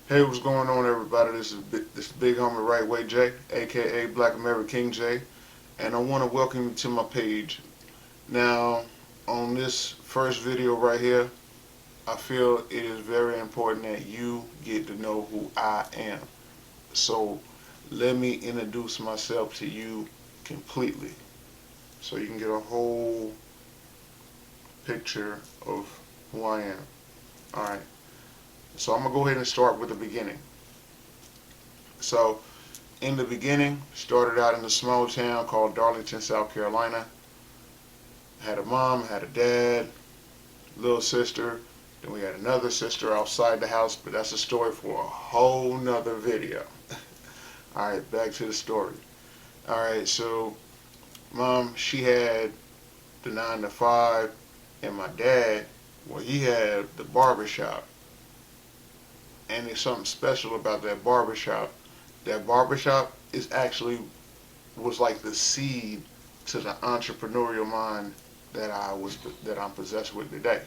Hey, what's going on, everybody? This is Big Homie WrightWay Jay, aka Black American King Jay, and I want to welcome you to my page. Now, on this first video right here, I feel it is very important that you get to know who I am. So, let me introduce myself to you completely, so you can get a whole picture of who I am. All right. So I'm gonna go ahead and start with the beginning. So in the beginning, started out in a small town called Darlington, South Carolina. Had a mom, had a dad, little sister. Then we had another sister outside the house, but that's a story for a whole nother video. Alright, back to the story. Alright, so mom, she had the 9 to 5, and my dad, well, he had the barber shop. And there's something special about that barbershop. That barbershop is actually was like the seed to the entrepreneurial mind that I'm possessed with today.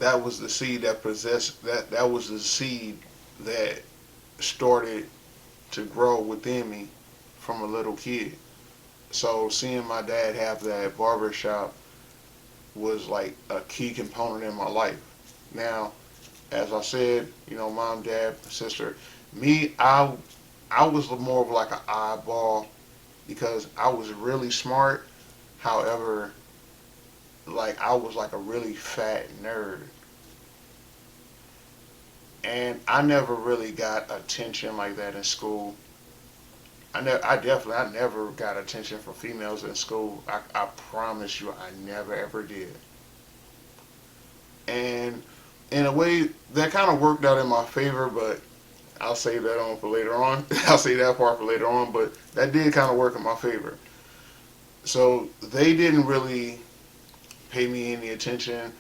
That was the seed that was the seed that started to grow within me from a little kid. So seeing my dad have that barbershop was like a key component in my life. Now, as I said, mom, dad, sister, me, I was more of like an eyeball because I was really smart. However, like I was like a really fat nerd, and I never really got attention like that in school. I never got attention from females in school. I promise you, I never ever did. And in a way, that kind of worked out in my favor, but I'll save that on for later on. I'll save that part for later on, but that did kind of work in my favor. So they didn't really pay me any attention.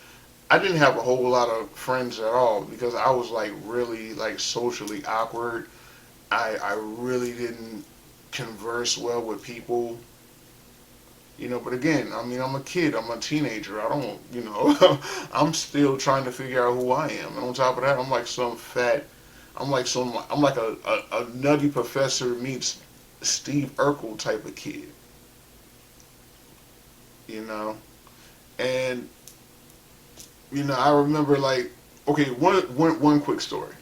I didn't have a whole lot of friends at all because I was like really like socially awkward. I really didn't converse well with people. But again, I mean, I'm a kid, I'm a teenager. I don't, I'm still trying to figure out who I am. And on top of that, I'm like a nutty professor meets Steve Urkel type of kid, you know? And, I remember like, okay, one quick story.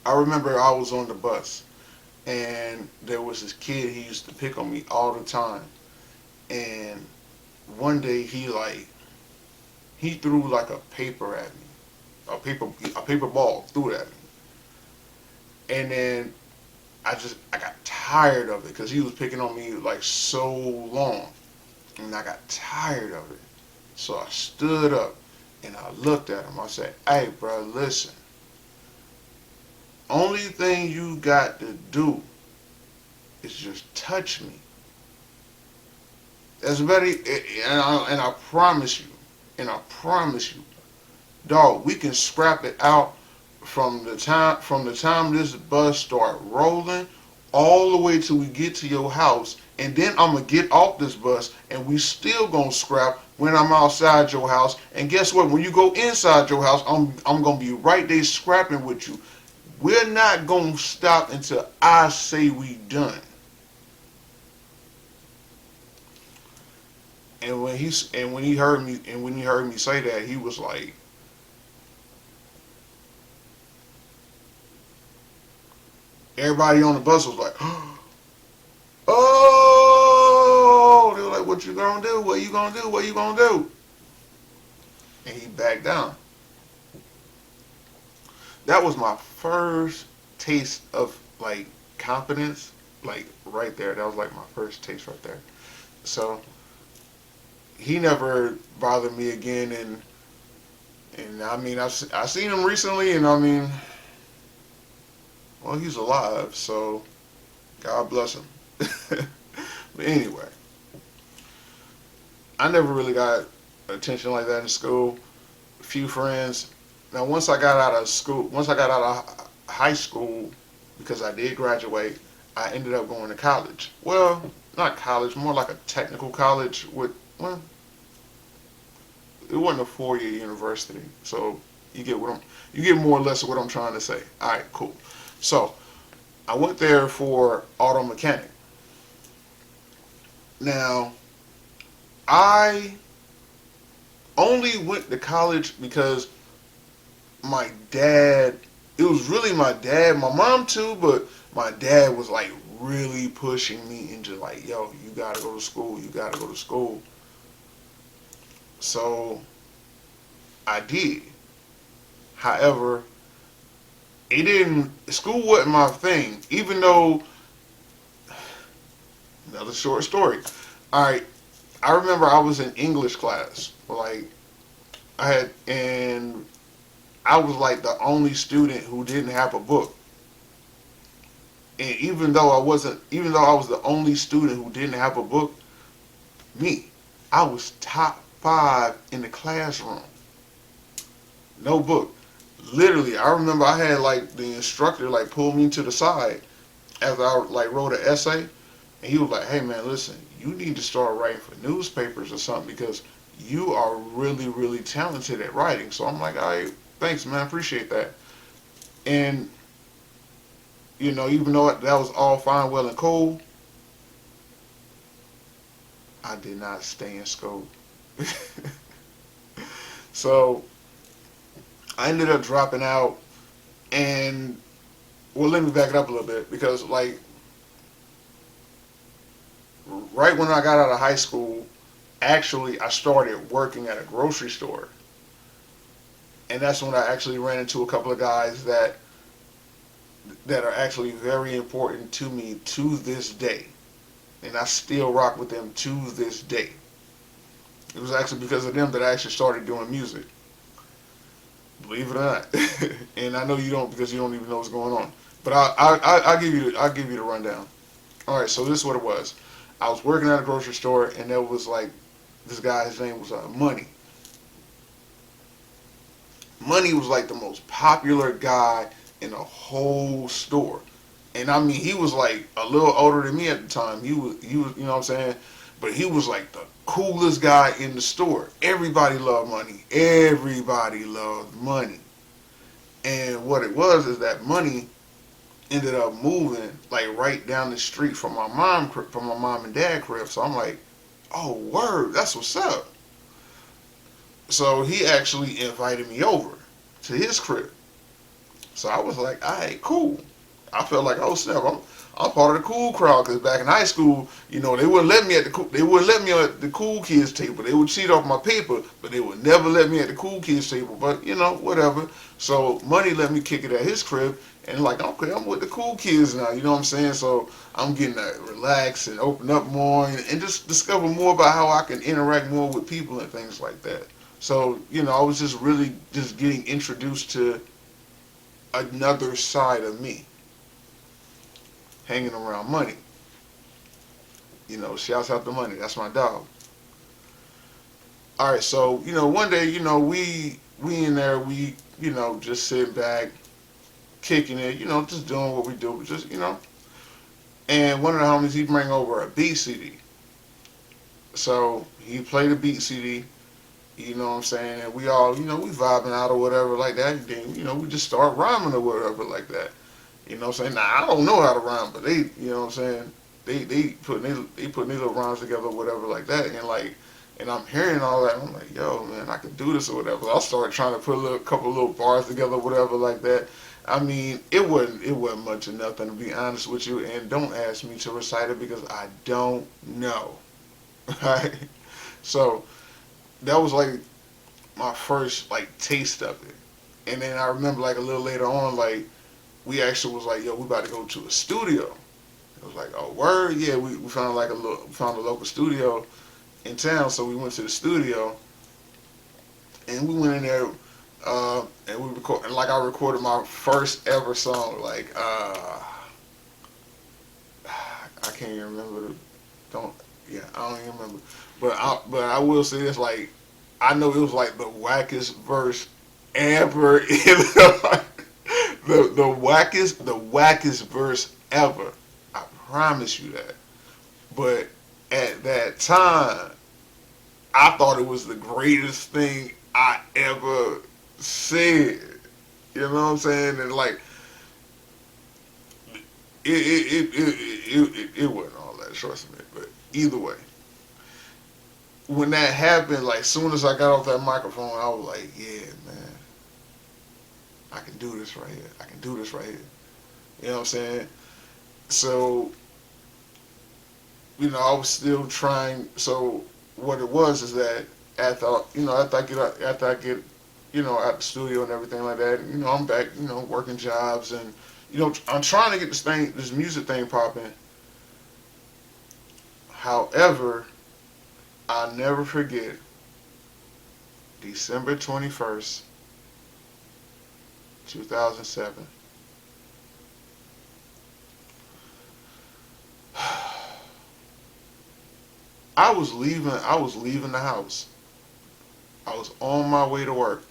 I remember I was on the bus and there was this kid, he used to pick on me all the time. And one day he threw like a paper at me, a paper ball, threw it at me, and then I got tired of it because he was picking on me like so long, and I got tired of it. So I stood up and I looked at him. I said, "Hey, bro, listen. Only thing you got to do is just touch me. That's very, and I promise you, dog, we can scrap it out from the time this bus start rolling all the way till we get to your house, and then I'm gonna get off this bus and we still gonna scrap when I'm outside your house. And guess what? When you go inside your house, I'm gonna be right there scrapping with you. We're not gonna stop until I say we done." And when he heard me say that, he was like, everybody on the bus was like, "Oh!" They were like, "What you gonna do? What you gonna do? What you gonna do?" And he backed down. That was my first taste of like confidence, like right there. That was like my first taste right there. So he never bothered me again, and I mean I seen him recently, and I mean, well, he's alive, so God bless him. But anyway, I never really got attention like that in school. A few friends. Now, once I got out of high school, because I did graduate, I ended up going to college. Well, not college, more like a technical college with, well, wasn't a 4-year university. So you get more or less what I'm trying to say. All right, cool. So I went there for auto mechanic. Now I only went to college because my dad. It was really my dad, my mom too, but my dad was like really pushing me into like, yo, you gotta go to school. You gotta go to school. So I did. However, it didn't. School wasn't my thing. Even though, another short story. All right, I remember I was in English class. Like and I was like the only student who didn't have a book. And even though I was the only student who didn't have a book, I was top 5 in the classroom. No book. Literally, I remember I had like the instructor like pull me to the side as I like wrote an essay, and he was like, "Hey man, listen, you need to start writing for newspapers or something because you are really, really talented at writing." So I'm like, "All right, thanks man, appreciate that." And even though that was all fine, well and cool, I did not stay in school. So I ended up dropping out, and well, let me back it up a little bit because like right when I got out of high school, actually I started working at a grocery store, and that's when I actually ran into a couple of guys that are actually very important to me to this day, and I still rock with them to this day. It was actually because of them that I actually started doing music. Believe it or not. And I know you don't because you don't even know what's going on. But I'll give you the rundown. All right, so this is what it was. I was working at a grocery store, and there was like this guy. His name was Money. Money was like the most popular guy in the whole store, and I mean he was like a little older than me at the time. He was you know what I'm saying, but he was like the coolest guy in the store. Everybody loved Money. Everybody loved Money. And what it was is that Money ended up moving like right down the street from my mom and dad crib. So I'm like, oh word, that's what's up. So he actually invited me over to his crib. So I was like, all right, cool. I felt like, oh snap, I'm part of the cool crowd because back in high school, they wouldn't let me they wouldn't let me at the cool kids table. They would cheat off my paper, but they would never let me at the cool kids table. But whatever. So Money let me kick it at his crib, and like, okay, I'm with the cool kids now. You know what I'm saying? So I'm getting to relax and open up more and just discover more about how I can interact more with people and things like that. So I was just really just getting introduced to another side of me, hanging around Money. Shouts out to Money. That's my dog. All right, so one day, we in there, we just sitting back, kicking it, just doing what we do, just And one of the homies, he bring over a beat CD. So he played a beat CD. You know what I'm saying? And we all, we vibing out or whatever like that. And then, we just start rhyming or whatever like that. You know what I'm saying? Now, I don't know how to rhyme, but they, you know what I'm saying? They putting these little rhymes together or whatever like that. And I'm hearing all that. And I'm like, yo, man, I can do this or whatever. So I started trying to put a couple of little bars together or whatever like that. I mean, it wasn't much of nothing, to be honest with you. And don't ask me to recite it because I don't know. Right? So that was like my first like taste of it. And then I remember like a little later on, like we actually was like, yo, we about to go to a studio. It was like, oh word, yeah, we found found a local studio in town, so we went to the studio and we went in there and we record and like I recorded my first ever song, like I can't even remember I don't even remember. But I will say this, like I know it was like the wackest verse ever in the wackest verse ever. I promise you that. But at that time, I thought it was the greatest thing I ever said. You know what I'm saying? And like, it wasn't all that, trust me. But either way, when that happened, like, soon as I got off that microphone, I was like, yeah, man, I can do this right here. I can do this right here. You know what I'm saying? So, I was still trying. So, what it was is that after I get, out the studio and everything like that, I'm back, working jobs and, I'm trying to get this music thing popping. However, I'll never forget December 21st, 2007. I was leaving the house. I was on my way to work.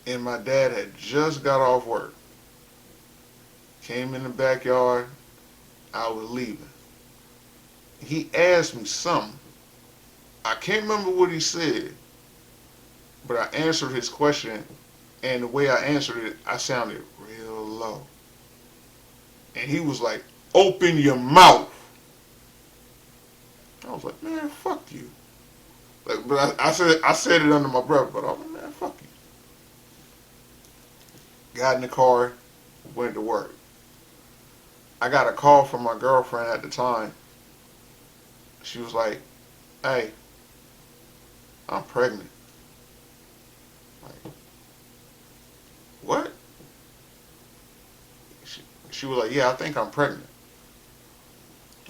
And my dad had just got off work. Came in the backyard. I was leaving. He asked me something. I can't remember what he said, but I answered his question, and the way I answered it, I sounded real low. And he was like, "Open your mouth." I was like, "Man, fuck you." Like, but I said it under my breath, but I was like, "Man, fuck you." Got in the car, went to work. I got a call from my girlfriend at the time. She was like, "Hey, I'm pregnant." Like, what? She was like, "Yeah, I think I'm pregnant."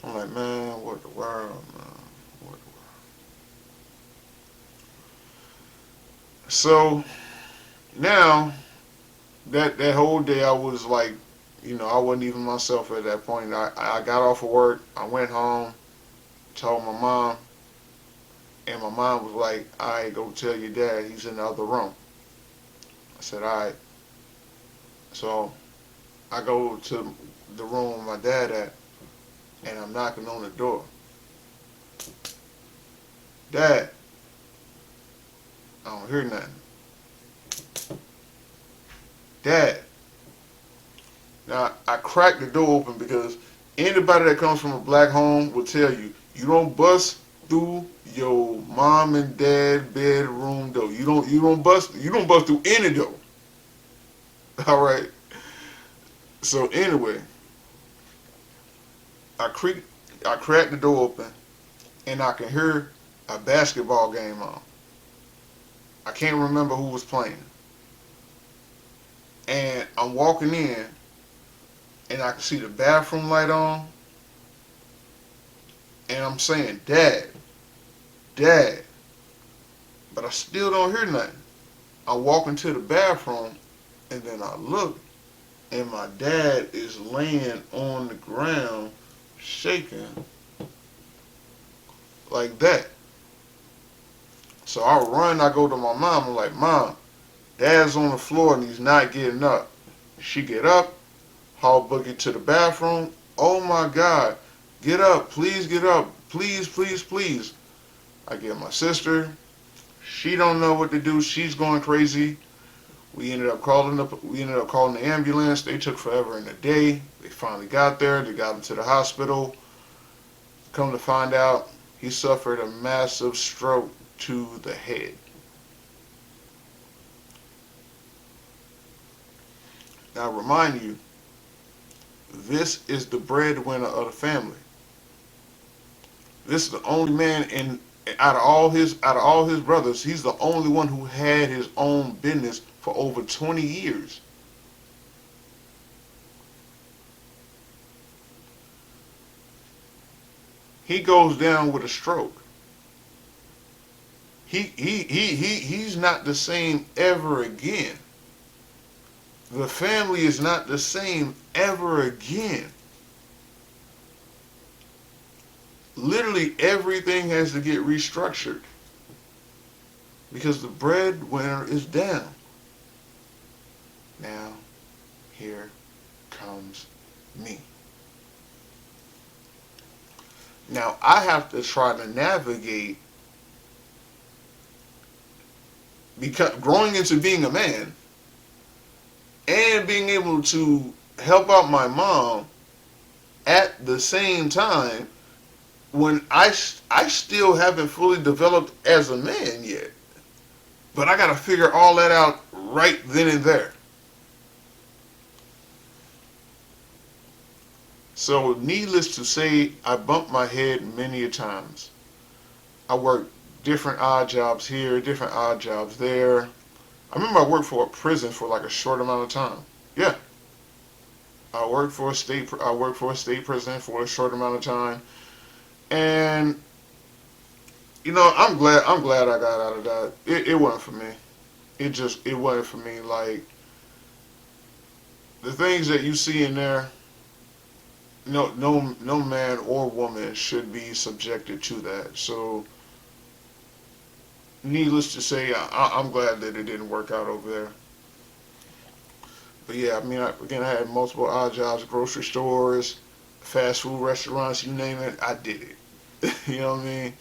I'm like, "Man, what the world, man? What the world?" So now that whole day, I was like, I wasn't even myself at that point. I got off of work. I went home, told my mom, and my mom was like, "All right, go tell your dad he's in the other room." I said, "All right." So I go to the room with my dad at, and I'm knocking on the door. "Dad," I don't hear nothing. "Dad." Now, I cracked the door open because anybody that comes from a black home will tell you, you don't bust through your mom and dad bedroom door. You don't bust through any door. All right. So anyway, I creak I cracked the door open and I can hear a basketball game on. I can't remember who was playing. And I'm walking in and I can see the bathroom light on, and I'm saying, "Dad, Dad," but I still don't hear nothing. I walk into the bathroom and then I look, and my dad is laying on the ground shaking like that. So I run, I go to my mom, I'm like, "Mom, Dad's on the floor and he's not getting up." She get up, haul Boogie to the bathroom. "Oh my God, get up, please get up, please, please, please." I get my sister. She don't know what to do. She's going crazy. We ended up calling the ambulance. They took forever in the day. They finally got there. They got him to the hospital. Come to find out, he suffered a massive stroke to the head. Now, I remind you, this is the breadwinner of the family. This is the only man out of all his brothers, he's the only one who had his own business for over 20 years. He goes down with a stroke. He's not the same ever again. The family is not the same ever again. Literally everything has to get restructured because the breadwinner is down. Now, here comes me. Now I have to try to navigate because growing into being a man and being able to help out my mom at the same time when I still haven't fully developed as a man yet. But I got to figure all that out right then and there. So, needless to say, I bumped my head many a times. I worked different odd jobs here, different odd jobs there. I remember I worked for a prison for like a short amount of time. Yeah, I worked for a state prison for a short amount of time, and I'm glad I got out of that. It wasn't for me. It wasn't for me. Like the things that you see in there, no man or woman should be subjected to that. So, needless to say, I'm glad that it didn't work out over there. But yeah, I mean, again, I had multiple odd jobs, grocery stores, fast food restaurants, you name it, I did it. You know what I mean?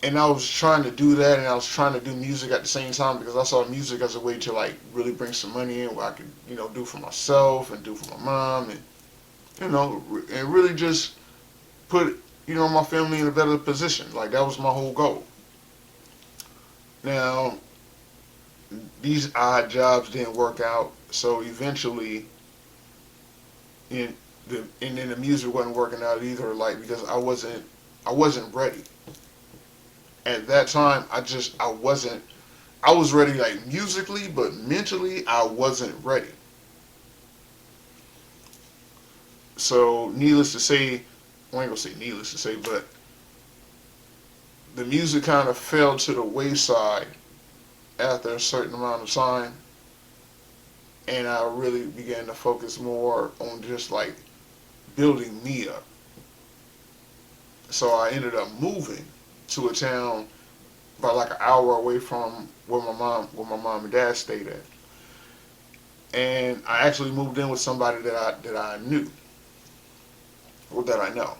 And I was trying to do that, and I was trying to do music at the same time because I saw music as a way to like really bring some money in, where I could, do for myself and do for my mom, and and really just put, my family in a better position. Like that was my whole goal. Now, these odd jobs didn't work out, so eventually, in and then the music wasn't working out either. Like because I wasn't ready at that time. I wasn't. I was ready like musically, but mentally I wasn't ready. So needless to say, I ain't gonna say needless to say, but the music kind of fell to the wayside after a certain amount of time, and I really began to focus more on just like building me up. So I ended up moving to a town about like an hour away from where my mom and dad stayed at, and I actually moved in with somebody that I knew or that I know,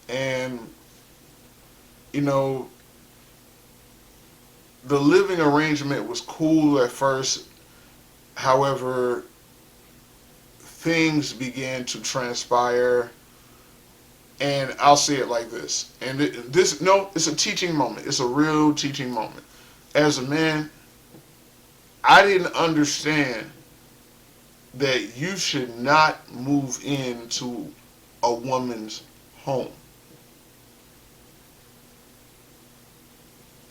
and you know the living arrangement was cool at first. However, things began to transpire, and I'll say it like this. And this, no, it's a teaching moment. It's a real teaching moment. As a man, I didn't understand that you should not move into a woman's home.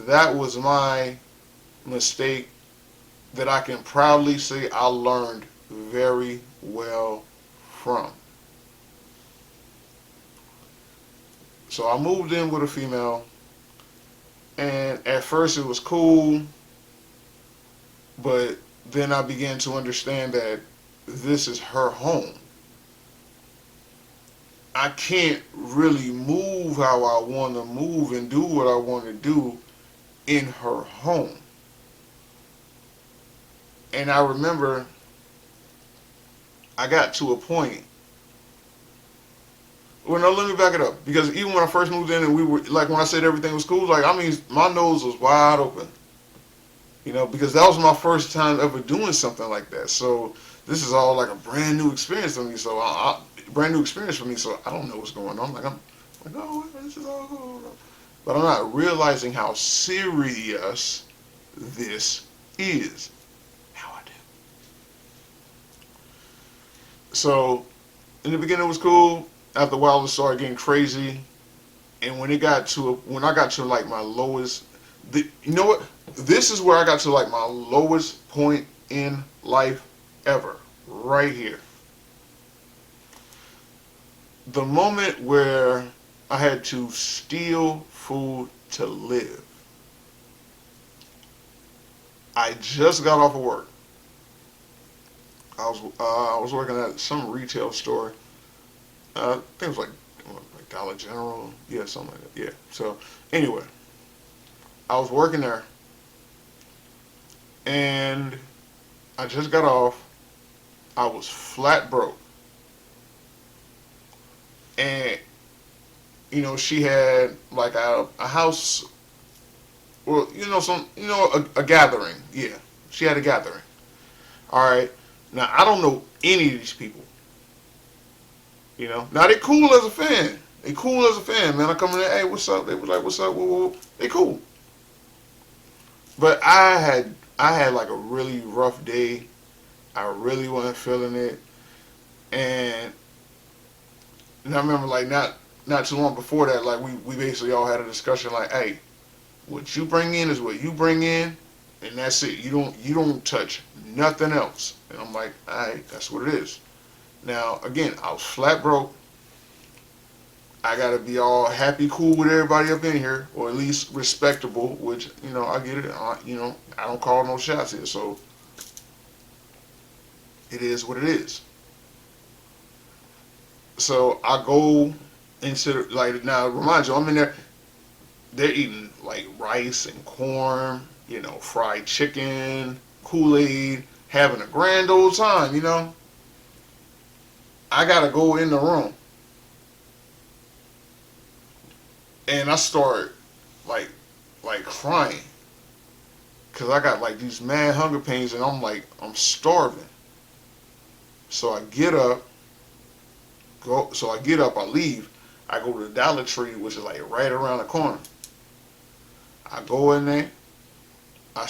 That was my mistake that I can proudly say I learned very well from. So I moved in with a female, and at first it was cool, but then I began to understand that this is her home. I can't really move how I want to move and do what I want to do in her home. And I remember I got to a point. Well, no, let me back it up. Because even when I first moved in and we were, like when I said everything was cool, like, I mean, my nose was wide open. Because that was my first time ever doing something like that. So this is all like a brand new experience for me. So brand new experience for me. So I don't know what's going on. Like I'm like, oh, this is all cool. But I'm not realizing how serious this is. Now I do. So in the beginning it was cool. After a while it started getting crazy. And when I got to like my lowest, you know what? This is where I got to like my lowest point in life ever. Right here. The moment where I had to steal food to live. I just got off of work. I was working at some retail store. I think it was like Dollar General. Yeah, something like that. Yeah. So anyway, I was working there, and I just got off. I was flat broke. and she had like a house, well, a gathering. Yeah, she had a gathering. All right. Now I don't know any of these people. Now they cool as a fan. They cool as a fan, man. I come in there, hey, what's up? They was like, what's up? Whoa, whoa, whoa. They cool. But I had like a really rough day. I really wasn't feeling it, and I remember like not too long before that, like we basically all had a discussion like, hey, what you bring in is what you bring in, and that's it. You don't touch nothing else. And I'm like, all right, that's what it is. Now again, I was flat broke. I gotta be all happy, cool with everybody up in here, or at least respectable. Which I get it. I don't call no shots here, so it is what it is. So I go into like, now remind you, I'm in there. They're eating like rice and corn, fried chicken, Kool-Aid, having a grand old time. I gotta go in the room, and I start like crying because I got like these mad hunger pains, and I'm starving. So I get up, I leave. I go to the Dollar Tree, which is like right around the corner. I go in there. I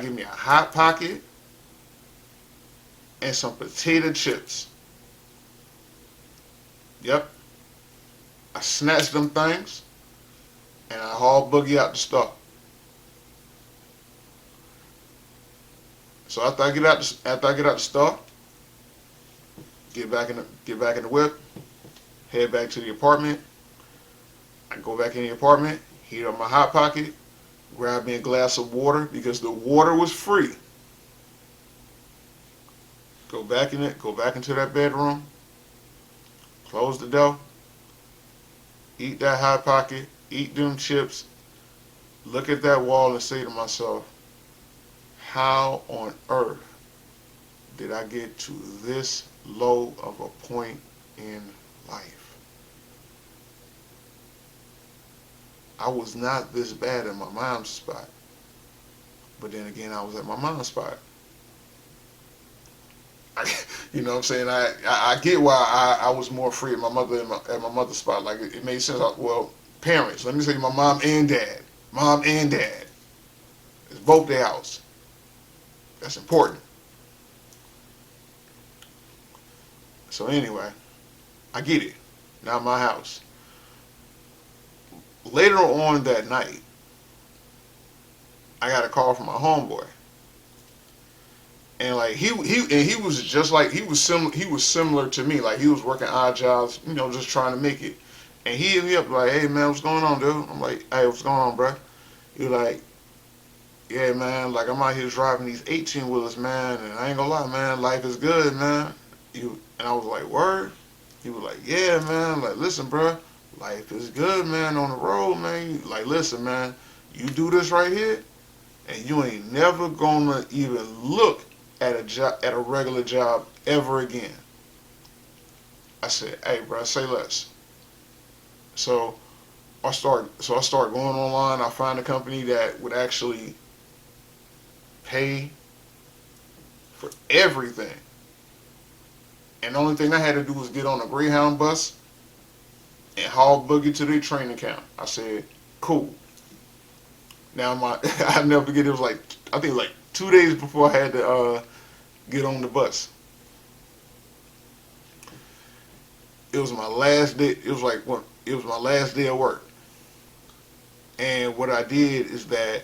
give me a Hot Pocket and some potato chips. Yep. I snatch them things and I haul Boogie out the store. So after I get out the store, get back in the whip, head back to the apartment. I go back in the apartment, heat up my Hot Pocket, grab me a glass of water because the water was free. Go back into that bedroom, close the door, eat that Hot Pocket, eat them chips, look at that wall and say to myself, how on earth did I get to this low of a point in life? I was not this bad in my mom's spot. But then again, I was at my mom's spot. You know what I'm saying? I get why I was more free at my mother's spot. Like it made sense. Well, parents. Let me say my mom and dad. Mom and dad. It's both their house. That's important. So anyway, I get it. Not my house. Later on that night, I got a call from my homeboy. And like he was just like he was similar to me. Like he was working odd jobs, just trying to make it. And he hit me up like, "Hey man, what's going on, dude?" I'm like, "Hey, what's going on, bro?" He was like, "Yeah, man. Like I'm out here driving these 18 wheelers, man. And I ain't gonna lie, man. Life is good, man." And I was like, "Word?" He was like, "Yeah, man. Like listen, bro. Life is good, man. On the road, man. Like listen, man. You do this right here, and you ain't never gonna even look at a regular job ever again." I said, "Hey, bro, say less." So I start going online. I find a company that would actually pay for everything, and the only thing I had to do was get on a Greyhound bus and haul Boogie to their training camp. I said, "Cool." Now I never forget. It was like I think like 2 days before I had to get on the bus. It was my last day. It was like when it was my last day of work. And what I did is that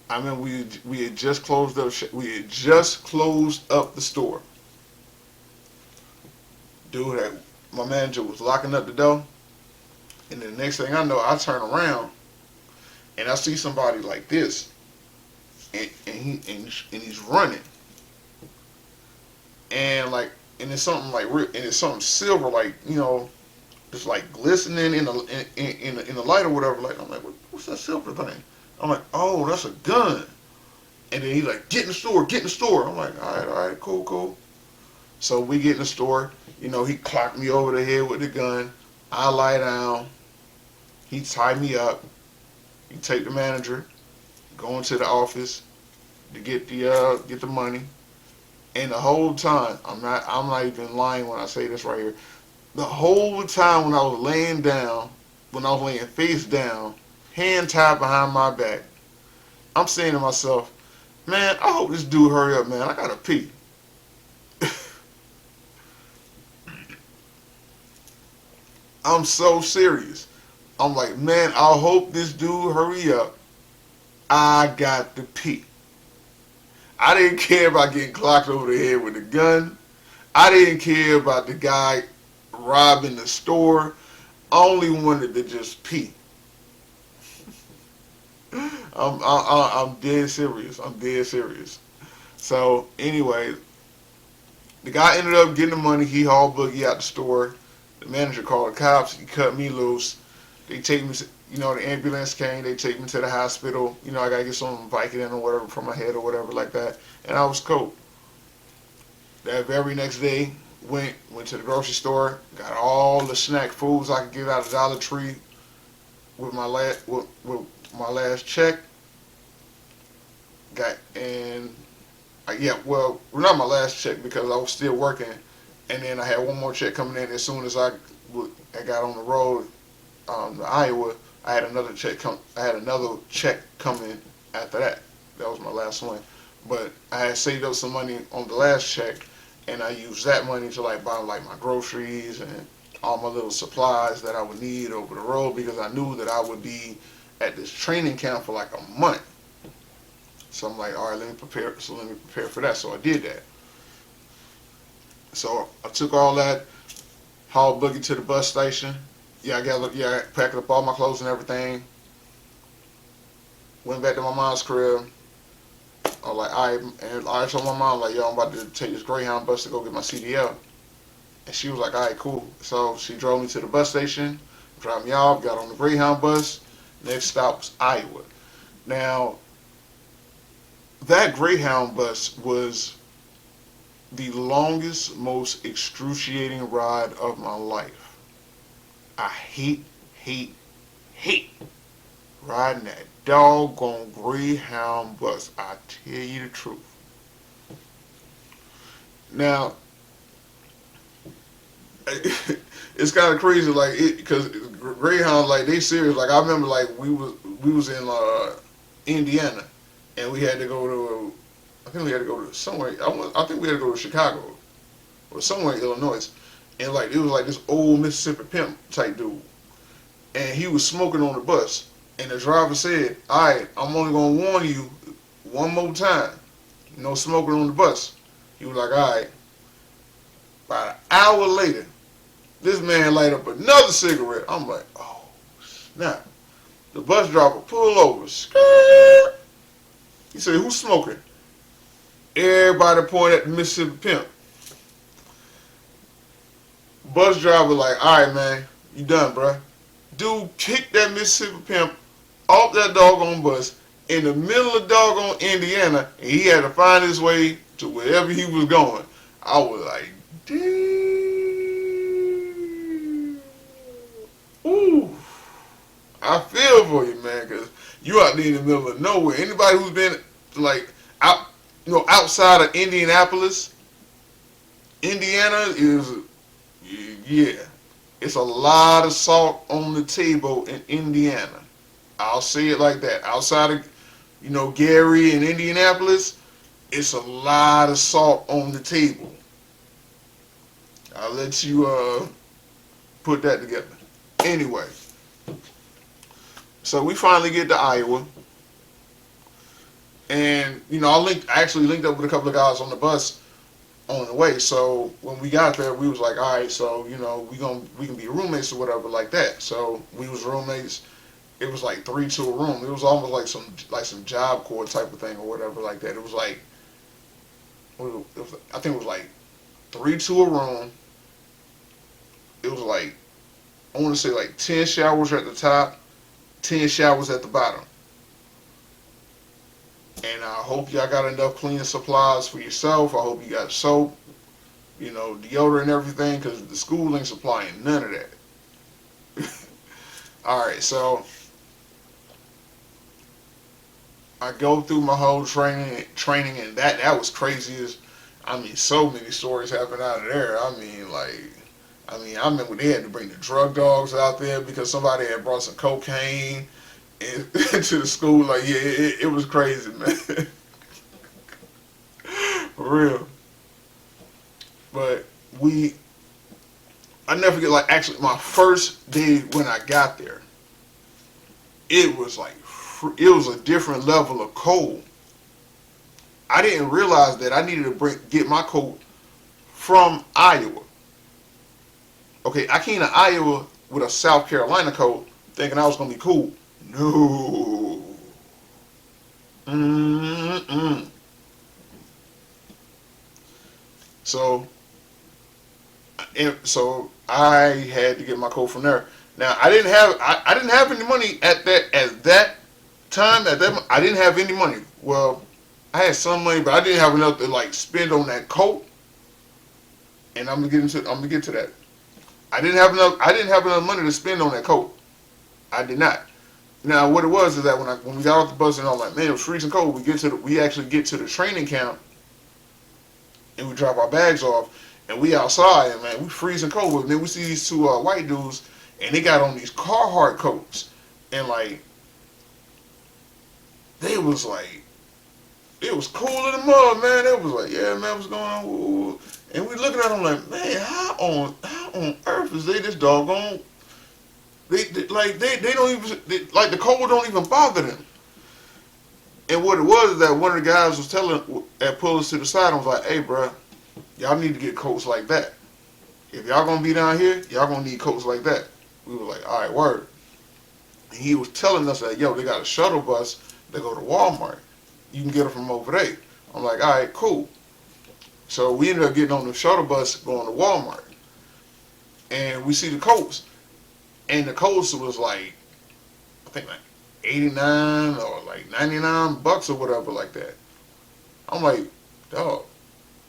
I remember we had just closed up. We had just closed up the store. Dude, my manager was locking up the door, and the next thing I know, I turn around and I see somebody like this, and he's running, and it's something silver, like just like glistening in the light or whatever. Like I'm like, what's that silver thing? I'm like, oh, that's a gun. And then he's like, get in the store, get in the store. I'm like, all right, cool. So we get in the store. You know, he clocked me over the head with the gun. I lie down. He tied me up. He take the manager, go into the office to get the money. And the whole time, I'm not even lying when I say this right here. The whole time when I was laying down, when I was laying face down, hand tied behind my back, I'm saying to myself, man, I hope this dude hurry up, man. I gotta pee. I'm so serious. I'm like, man, I hope this dude hurry up. I got to pee. I didn't care about getting clocked over the head with a gun. I didn't care about the guy robbing the store. I only wanted to just pee. I'm dead serious. I'm dead serious. So anyway, the guy ended up getting the money. He hauled Boogie out the store. The manager called the cops. He cut me loose. They take me, the ambulance came. They take me to the hospital. I got to get some Vicodin or whatever for my head or whatever like that. And I was cool. That very next day, went to the grocery store, got all the snack foods I could get out of Dollar Tree with my last check. Not my last check because I was still working, and then I had one more check coming in as soon as I got on the road to Iowa. I had another check coming after that. That was my last one, but I had saved up some money on the last check, and I used that money to buy my groceries and all my little supplies that I would need over the road because I knew that I would be at this training camp for a month. So I'm like, all right, let me prepare for that. So I did that. So I took all that, hauled Boogie to the bus station. I packed up all my clothes and everything. Went back to my mom's crib. I was like, all right, and I told my mom, I'm about to take this Greyhound bus to go get my CDL. And she was like, all right, cool. So she drove me to the bus station, dropped me off, got on the Greyhound bus. Next stop was Iowa. Now, that Greyhound bus was the longest, most excruciating ride of my life. I hate riding that doggone Greyhound bus. I tell you the truth. Now, it's kind of crazy, because Greyhound, they serious. I remember, we was in Indiana, and we had to go to, I think we had to go to somewhere. I think we had to go to Chicago or somewhere in Illinois, and it was this old Mississippi pimp type dude, and he was smoking on the bus, and the driver said, "All right, I'm only gonna warn you one more time, no smoking on the bus." He was like, "All right." About an hour later, this man light up another cigarette. I'm like, oh snap! The bus driver pulled over. He said, "Who's smoking?" Everybody pointed at the Mississippi pimp. Bus driver like, all right, man, you done, bruh. Dude kicked that Mississippi pimp off that doggone bus in the middle of doggone Indiana, and he had to find his way to wherever he was going. I was like, damn. Ooh. I feel for you, man, because you out there in the middle of nowhere. Anybody who's been outside of Indianapolis, Indiana is, it's a lot of salt on the table in Indiana. I'll say it like that. Outside of, Gary and Indianapolis, it's a lot of salt on the table. I'll let you put that together. Anyway, so we finally get to Iowa. And, I actually linked up with a couple of guys on the bus on the way. So when we got there, we was like, all right, so, we can be roommates or whatever like that. So we was roommates. It was 3 to a room. It was almost like some Job Corps type of thing or whatever like that. It was I think it was 3 to a room. It was I want to say 10 showers at the top, 10 showers at the bottom. And I hope y'all got enough cleaning supplies for yourself. I hope you got soap, deodorant and everything, because the school ain't supplying none of that. All right, so I go through my whole training, and that was crazy. So many stories happened out of there. I remember they had to bring the drug dogs out there because somebody had brought some cocaine into the school. Like, yeah, it was crazy, man. For real. But I never forget, like, actually, my first day when I got there, it was a different level of cold. I didn't realize that I needed to get my coat from Iowa. Okay, I came to Iowa with a South Carolina coat, thinking I was gonna be cool. No. Mm-mm. So, I had to get my coat from there. Now I didn't have any money at that time. I didn't have any money. Well, I had some money, but I didn't have enough to like spend on that coat. And I'm gonna get to that. I didn't have enough money to spend on that coat. I did not. Now what it was is that when we got off the bus and I'm like, man, it was freezing cold. We actually get to the training camp and we drop our bags off and we outside and man, we freezing cold. And then we see these two white dudes and they got on these Carhartt coats and like they was like, it was cool in the mud, man. It was like, yeah, man, what's going on? Ooh. And we looking at them like, man, how on earth is they this doggone? They don't even like the cold don't even bother them. And what it was is that one of the guys was pulled us to the side and was like, hey, bro, y'all need to get coats like that. If y'all gonna be down here, y'all gonna need coats like that. We were like, all right, word. And he was telling us that, yo, they got a shuttle bus that go to Walmart. You can get it from over there. I'm like, all right, cool. So we ended up getting on the shuttle bus going to Walmart. And we see the coats. And the coats was like, I think like 89 or like $99 or whatever like that. I'm like, dog,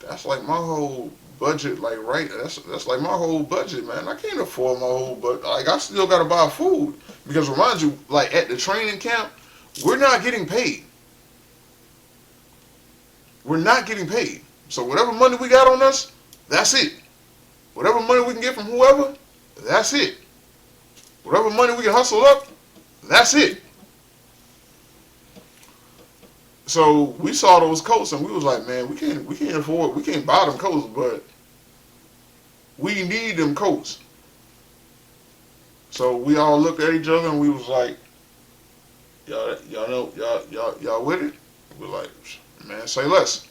that's like my whole budget, like right, that's like my whole budget, man. I can't afford my whole budget. Like I still gotta buy food. Because remind you, like at the training camp, we're not getting paid. We're not getting paid. So whatever money we got on us, that's it. Whatever money we can get from whoever, that's it. Whatever money we can hustle up, that's it. So we saw those coats and we was like, man, we can't buy them coats, but we need them coats. So we all looked at each other and we was like, y'all with it? We're like, man, say less.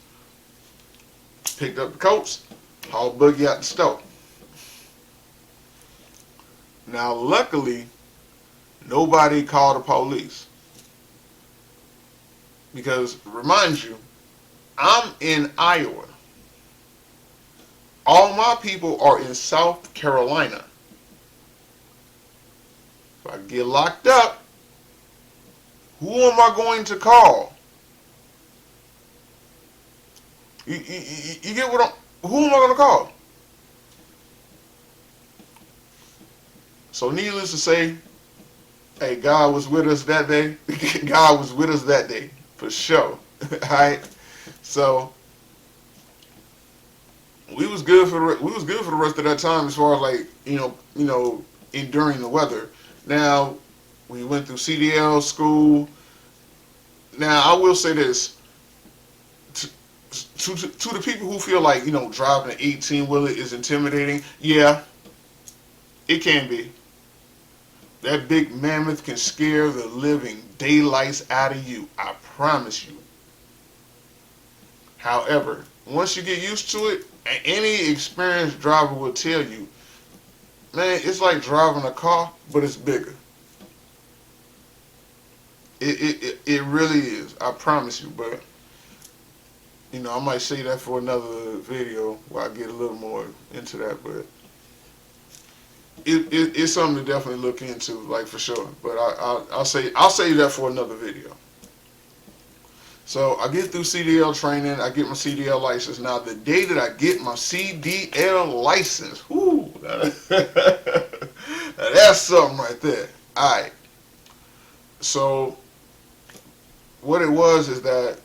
Picked up the coats, hauled Boogie out the store. Now, luckily, nobody called the police. Because, remind you, I'm in Iowa. All my people are in South Carolina. If I get locked up, who am I going to call? You get who am I going to call? So needless to say, hey, God was with us that day. God was with us that day, for sure. Alright? So we was good for the rest of that time as far as like, enduring the weather. Now, we went through CDL school. Now, I will say this. To the people who feel like, driving an 18-wheeler is intimidating, yeah, it can be. That big mammoth can scare the living daylights out of you. I promise you. However, once you get used to it, any experienced driver will tell you, man, it's like driving a car, but it's bigger. It really is. I promise you, but I might say that for another video where I get a little more into that, but it's something to definitely look into, like for sure. But I'll say that for another video. So I get through CDL training. I get my CDL license. Now the day that I get my CDL license, whoo, that's something right there. All right. So what it was is that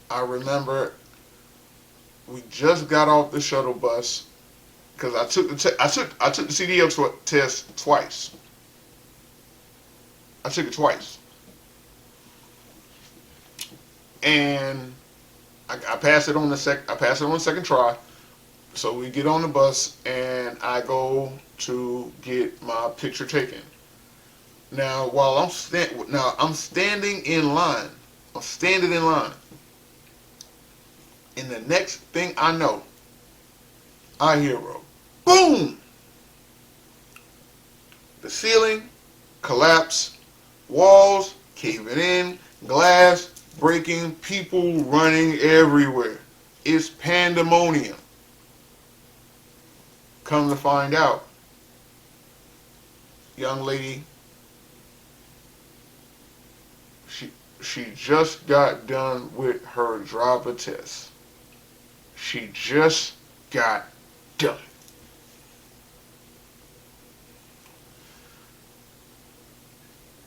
I remember we just got off the shuttle bus because I took the CDL test twice. I took it twice, and I passed it on the second try. So we get on the bus, and I go to get my picture taken. Now while I'm standing in line, I'm standing in line, and the next thing I know, I hear a boom. The ceiling collapsed, walls caving in, glass breaking, people running everywhere. It's pandemonium. Come to find out, young lady, she just got done with her driver test. She just got done.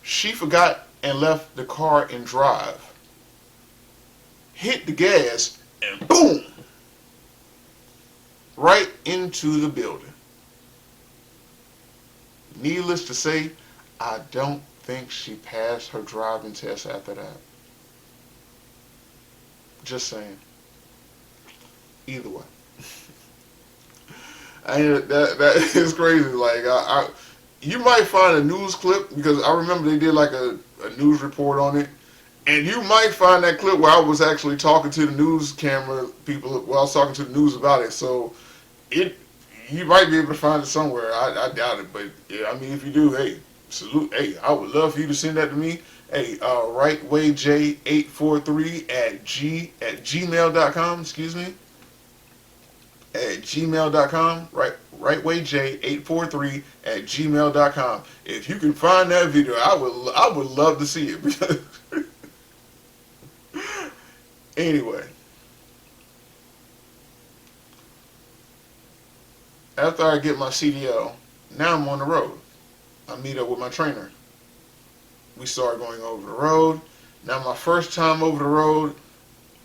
She forgot and left the car in drive, hit the gas, and boom, right into the building. Needless to say, I don't think she passed her driving test after that. Just saying. Either way. That is crazy. Like, you might find a news clip, because I remember they did like a news report on it, and you might find that clip where I was actually talking to the news camera people while I was talking to the news about it. So you might be able to find it somewhere. I doubt it, but yeah, I mean, if you do, hey, salute. Hey, I would love for you to send that to me. Hey, WrightWay Jay 843 at gmail.com. Excuse me. At gmail.com, WrightWay Jay 843 at gmail.com. If you can find that video, I would love to see it. Anyway, after I get my CDL, now I'm on the road. I meet up with my trainer. We start going over the road. Now my first time over the road,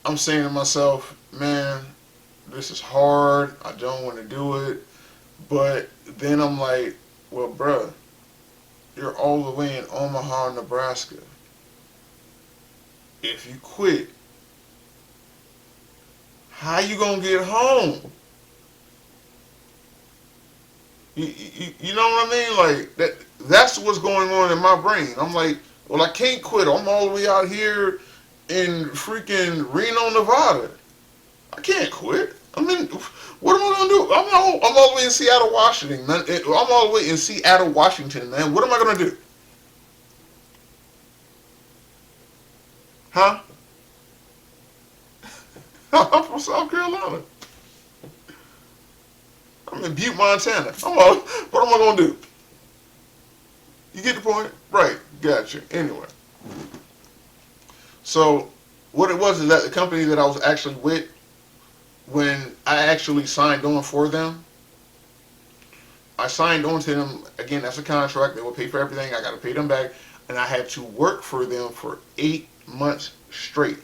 I'm saying to myself, man, this is hard. I don't want to do it. But then I'm like, well, bruh, you're all the way in Omaha, Nebraska. If you quit, how you gonna get home? You know what I mean? Like, that's what's going on in my brain. I'm like, well, I can't quit. I'm all the way out here in freaking Reno, Nevada. I can't quit. I mean, what am I gonna do? I'm all the way in Seattle, Washington, man. I'm all the way in Seattle, Washington, man. What am I gonna do? Huh? I'm from South Carolina. I'm in Butte, Montana. What am I gonna do? You get the point? Right. Gotcha. Anyway. So, what it was is that the company that I was actually with, when I actually signed on for them, I signed on to them, again, that's a contract. They will pay for everything. I got to pay them back. And I had to work for them for 8 months straight.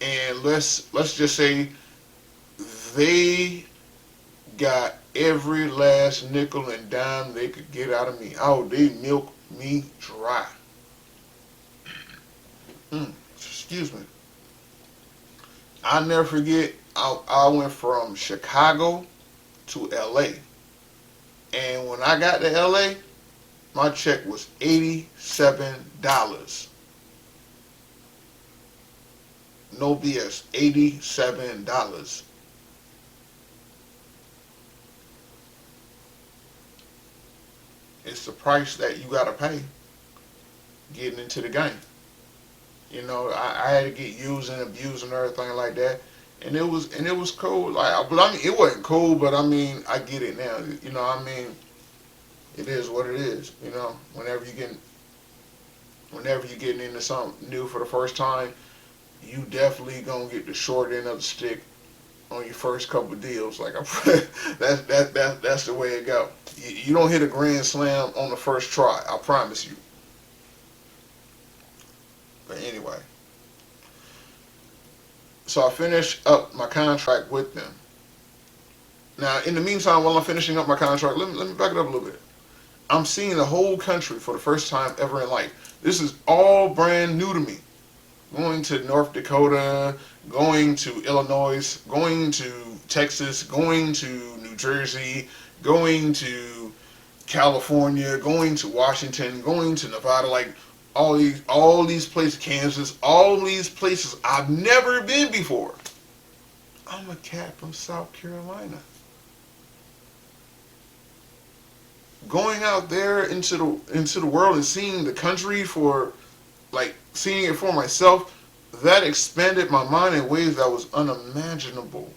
And let's just say they got every last nickel and dime they could get out of me. Oh, they milked me dry. Excuse me. I'll never forget, I went from Chicago to LA. And when I got to LA, my check was $87. No BS, $87. It's the price that you gotta pay getting into the game. You know, I had to get used and abused and everything like that, and it was cool. Like, but I mean, it wasn't cool, but I mean, I get it now. You know, I mean, it is what it is. You know, whenever you get whenever you're getting into something new for the first time, you definitely gonna get the short end of the stick on your first couple of deals. Like that's the way it go. You don't hit a grand slam on the first try. I promise you. But anyway, so I finished up my contract with them. Now, in the meantime, while I'm finishing up my contract, let me back it up a little bit. I'm seeing the whole country for the first time ever in life. This is all brand new to me. Going to North Dakota, going to Illinois, going to Texas, going to New Jersey, going to California, going to Washington, going to Nevada, like all these places, Kansas, all these places I've never been before. I'm a cat from South Carolina. Going out there into the world and seeing the country for, like, seeing it for myself, that expanded my mind in ways that was unimaginable.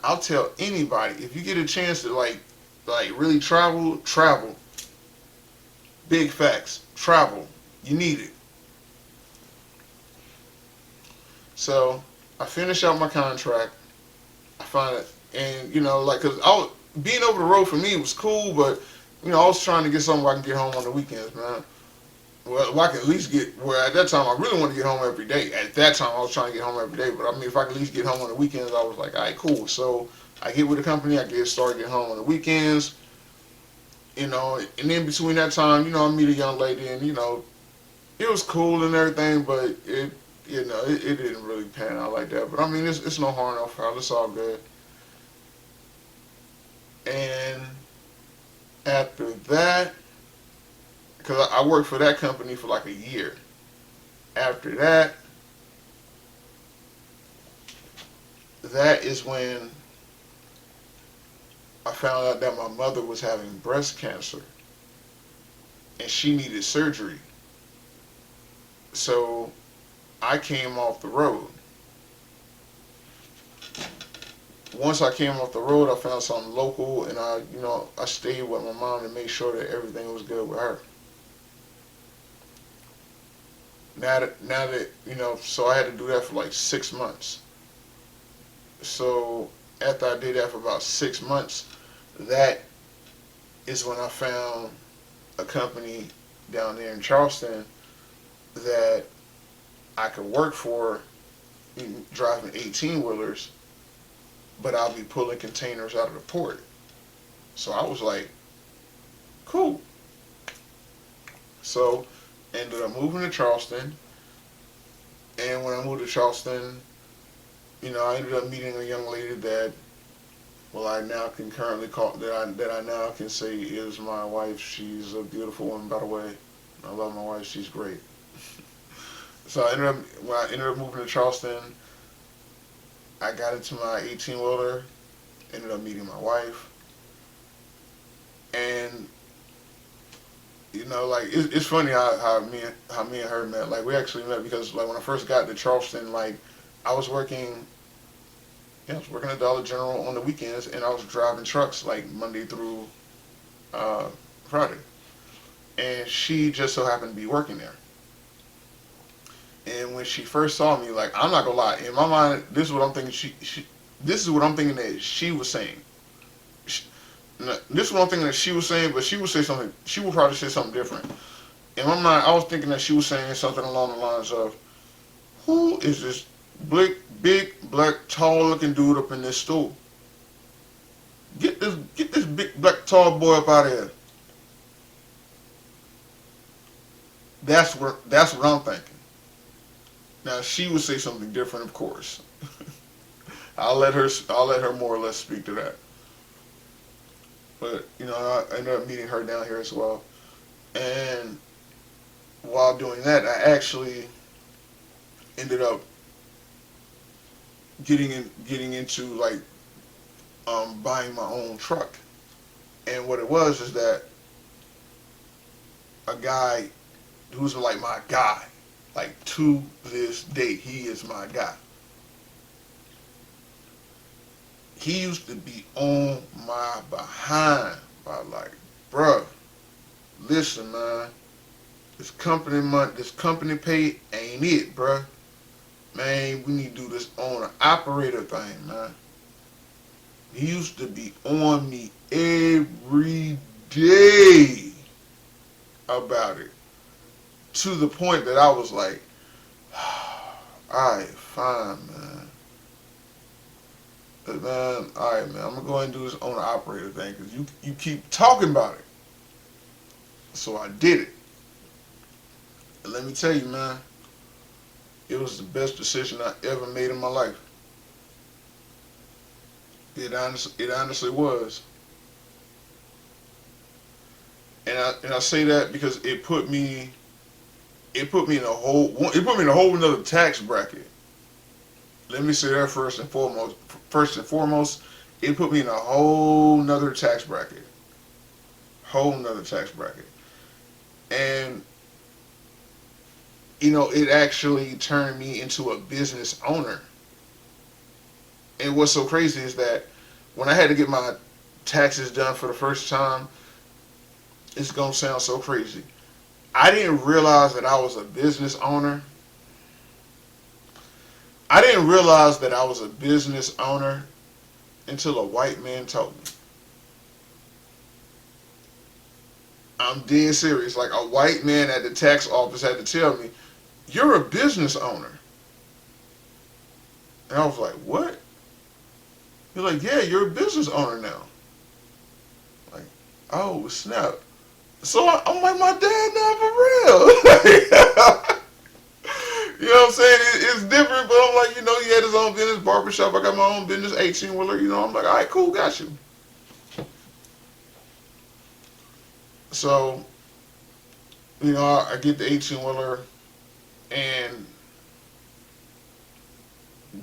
I'll tell anybody, if you get a chance to like really travel. Big facts. Travel. You need it. So I finished out my contract. I find it, and like, cause being over the road for me was cool, but I was trying to get something where I can get home on the weekends, man. Well, I can at least get where at that time I really wanted to get home every day. At that time I was trying to get home every day, but I mean, if I could at least get home on the weekends, I was like, all right, cool. So I get with the company, I start getting home on the weekends, and then between that time, I meet a young lady, and it was cool and everything, but it didn't really pan out like that. But I mean, it's no harm, no foul. It's all good. And after that, because I worked for that company for like a year. After that, that is when I found out that my mother was having breast cancer and she needed surgery. So I came off the road. Once I came off the road, I found something local, and I stayed with my mom to make sure that everything was good with her. Now that so I had to do that for like 6 months. So after I did that for about 6 months, that is when I found a company down there in Charleston that I could work for, driving 18-wheelers, but I'll be pulling containers out of the port. So I was like, cool. So ended up moving to Charleston, and when I moved to Charleston, I ended up meeting a young lady that, well, I now can currently call, that I now can say is my wife. She's a beautiful woman, by the way. I love my wife. She's great. So when I ended up moving to Charleston, I got into my 18-wheeler, ended up meeting my wife, and like, it's funny how me and her met. Like, we actually met because, like, when I first got to Charleston, like, I was working at Dollar General on the weekends, and I was driving trucks like Monday through Friday, and she just so happened to be working there. And when she first saw me, like, I'm not gonna lie, in my mind, this is what I'm thinking. This is what I'm thinking that she was saying. This is what I'm thinking that she was saying, but she would say something. She would probably say something different. In my mind, I was thinking that she was saying something along the lines of, "Who is this big, black, tall-looking dude up in this stool? Get this big, black, tall boy up out of here." That's what I'm thinking. Now, she would say something different, of course. I'll let her more or less speak to that. But I ended up meeting her down here as well, and while doing that, I actually ended up getting into, like, buying my own truck. And what it was is that a guy who's like my guy, like, to this day, he is my guy. He used to be on my behind by, like, bruh, listen, man, this company pay ain't it, bruh. Man, we need to do this owner operator thing, man. He used to be on me every day about it, to the point that I was like, alright, fine, man. But man, alright, man, I'm gonna go ahead and do this owner operator thing because you keep talking about it. So I did it. And let me tell you, man, it was the best decision I ever made in my life. It honestly was. And I say that because it put me in a whole another tax bracket. Let me say that first and foremost. First and foremost, it put me in a whole nother tax bracket. Whole nother tax bracket. And it actually turned me into a business owner. And what's so crazy is that when I had to get my taxes done for the first time, it's gonna sound so crazy. I didn't realize that I was a business owner. I didn't realize that I was a business owner until a white man told me. I'm dead serious. Like, a white man at the tax office had to tell me, "You're a business owner." And I was like, "What?" He's like, "Yeah, you're a business owner now." Like, oh snap! So I'm like, my dad now for real. You know what I'm saying? It's different, but I'm like, he had his own business, barbershop. I got my own business, 18-wheeler. I'm like, all right, cool, got you. So, I get the 18-wheeler, and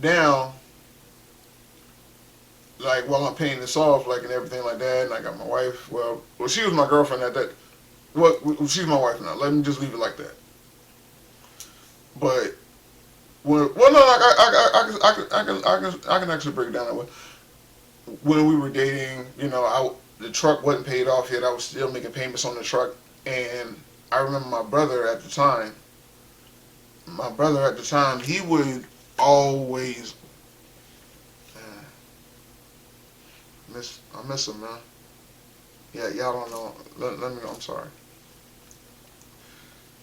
now, like, while I'm paying this off, like, and everything like that, and I got my wife. Well, she was my girlfriend at that. Well, she's my wife now. Let me just leave it like that. But well, no, I can actually break it down that way. When we were dating, the truck wasn't paid off yet. I was still making payments on the truck, and I remember my brother at the time. He would always I miss him, man. Yeah, y'all don't know. Let me know. I'm sorry.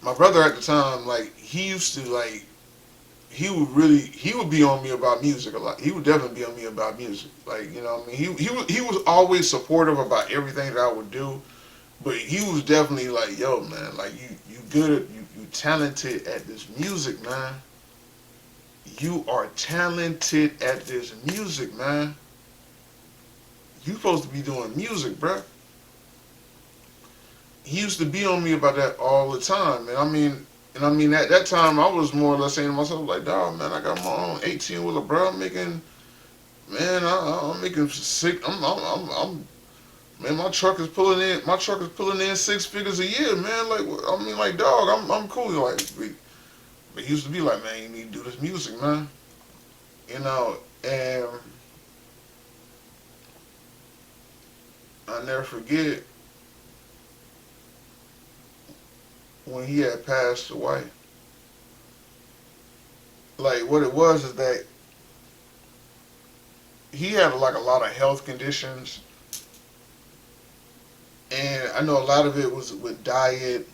My brother at the time, like, he used to, like, he would be on me about music a lot. He would definitely be on me about music. Like, what I mean? He was always supportive about everything that I would do, but he was definitely like, "Yo, man, like, you good, you talented at this music, man. You are talented at this music, man. You supposed to be doing music, bruh." He used to be on me about that all the time, at that time I was more or less saying to myself, like, "Dog, man, I got my own 18-wheeler, bro. I'm making sick. Man, my truck is pulling in. My truck is pulling in 6 figures a year, man. Like, dog, I'm cool." Like, but he used to be like, "Man, you need to do this music, man." And I never forget when he had passed away. Like, what it was is that he had, like, a lot of health conditions, and I know a lot of it was with diet,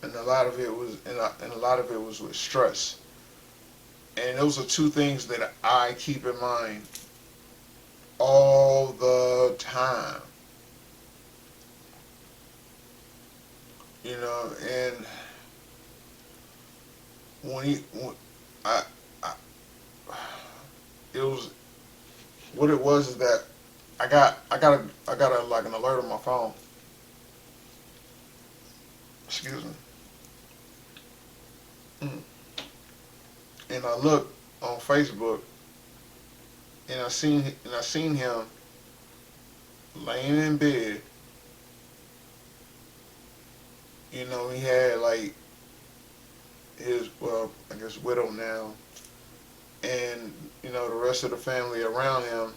and a lot of it was and a lot of it was with stress. And those are two things that I keep in mind all the time. And when I, I it was what it was is that I got like an alert on my phone. Excuse me. Mm. And I looked on Facebook, and I seen him laying in bed. He had, like, his, well, I guess, widow now, and the rest of the family around him,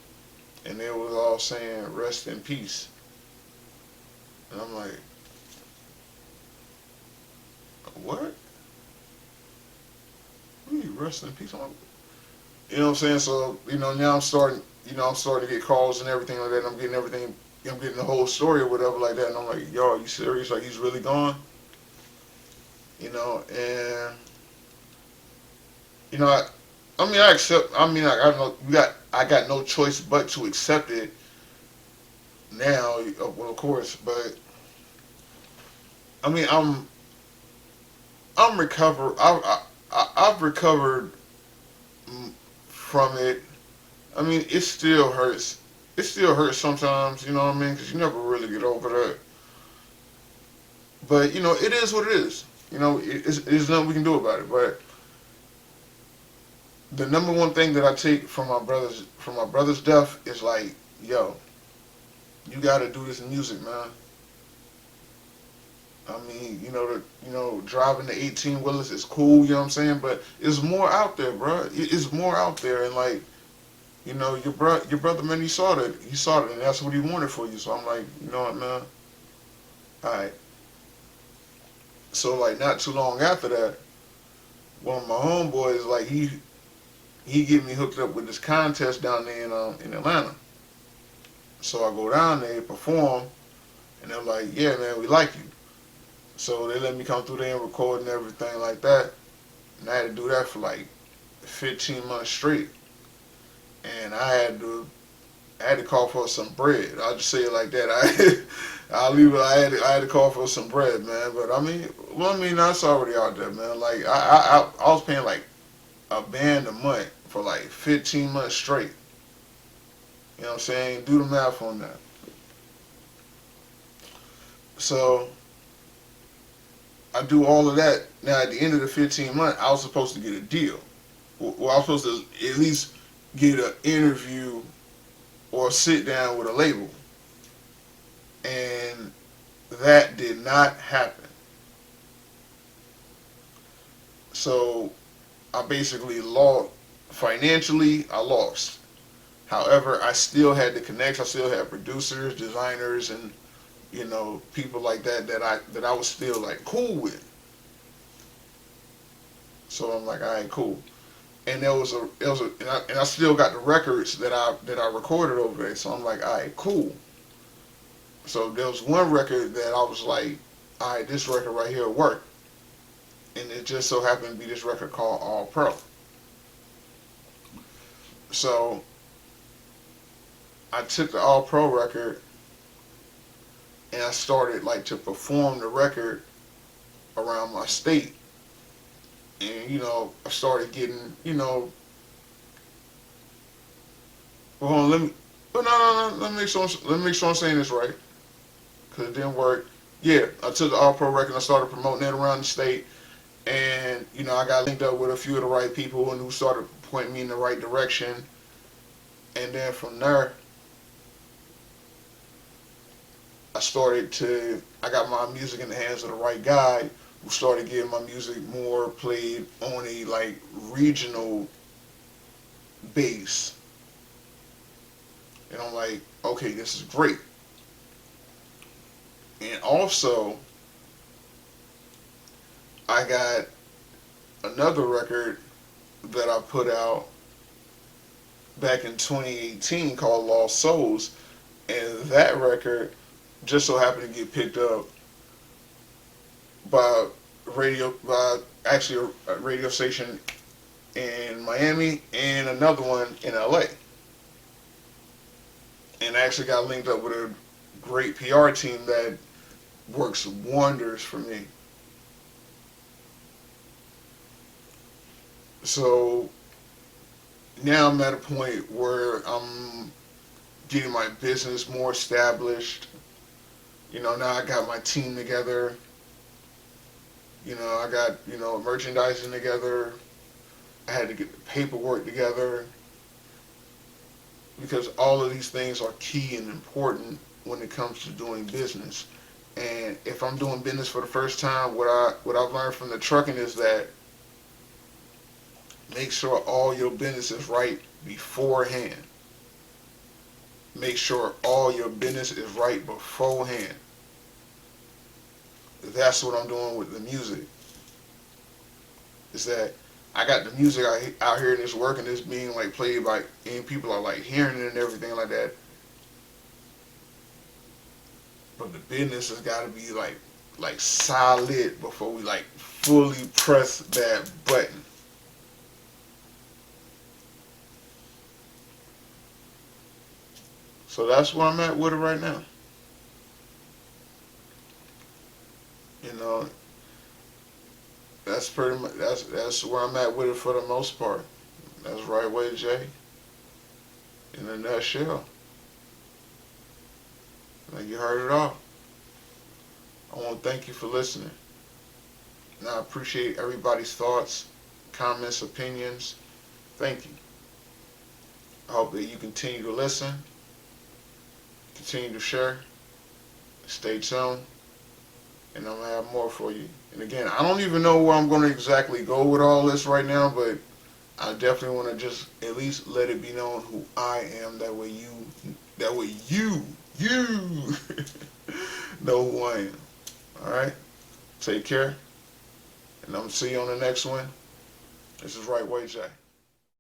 and they was all saying, "Rest in peace." And I'm like, what? Really, rest in peace. You know what I'm saying? So, now I'm starting to get calls and everything like that. And I'm getting the whole story or whatever like that. And I'm like, yo, are you serious? Like, he's really gone? And, I accept, I got no choice but to accept it now, well, of course, but, I mean, I'm recover, I've recovered from it. I mean, it still hurts. It still hurts sometimes, you know what I mean? Because you never really get over that. But, it is what it is. There's nothing we can do about it. But the number one thing that I take from my brother's death is like, yo, you got to do this music, man. I mean, driving the 18 wheelers is cool, you know what I'm saying? But it's more out there, bro. It's more out there, and like, your brother, man, he saw it, and that's what he wanted for you. So I'm like, you know what, man? All right. So like, not too long after that, one of my homeboys, like, he get me hooked up with this contest down there in Atlanta. So I go down there, perform, and they're like, yeah, man, we like you. So they let me come through there and record and everything like that. And I had to do that for like 15 months straight. And I had to call for some bread. I'll just say it like that. I'll leave it. I had to call for some bread, man. But that's already out there, man. Like I was paying like a band a month for like 15 months straight. You know what I'm saying? Do the math on that. So I do all of that. Now at the end of the 15 months, I was supposed to get a deal. Well, I was supposed to at least get an interview or sit down with a label. And that did not happen. So I basically lost. Financially, I lost. However, I still had the connects. I still had producers, designers, and people like that I was still like cool with. So I'm like, all right, cool. And and I still got the records that I recorded over there. So I'm like, all right, cool. So there was one record that I was like, all right, this record right here worked, and it just so happened to be this record called All Pro. So I took the All Pro record and I started like to perform the record around my state. And I started getting, hold on, no, let me make sure I'm saying this right, because it didn't work. Yeah, I took the All Pro record and I started promoting it around the state, and I got linked up with a few of the right people and who started pointing me in the right direction, and then from there, I got my music in the hands of the right guy who started getting my music more played on a like regional base. And I'm like, okay, this is great. And also, I got another record that I put out back in 2018 called Lost Souls. And that record just so happened to get picked up by actually a radio station in Miami and another one in LA. And I actually got linked up with a great PR team that works wonders for me. So now I'm at a point where I'm getting my business more established. Now I got my team together. I got, merchandising together. I had to get the paperwork together, because all of these things are key and important when it comes to doing business. And if I'm doing business for the first time, what I've learned from the trucking is that make sure all your business is right beforehand. Make sure all your business is right beforehand. That's what I'm doing with the music. is that I got the music out here and it's working, it's being like played by, and people are like hearing it and everything like that. But the business has got to be like solid before we like fully press that button. So that's where I'm at with it right now. You know, that's pretty much that's where I'm at with it for the most part. That's WrightWay Jay in a nutshell. Like you heard it all. I want to thank you for listening. And I appreciate everybody's thoughts, comments, opinions. Thank you. I hope that you continue to listen, continue to share, stay tuned, and I'm going to have more for you. And again, I don't even know where I'm going to exactly go with all this right now, but I definitely want to just at least let it be known who I am. That way you know who I am. Alright? Take care. And I'm going to see you on the next one. This is WrightWay Jay.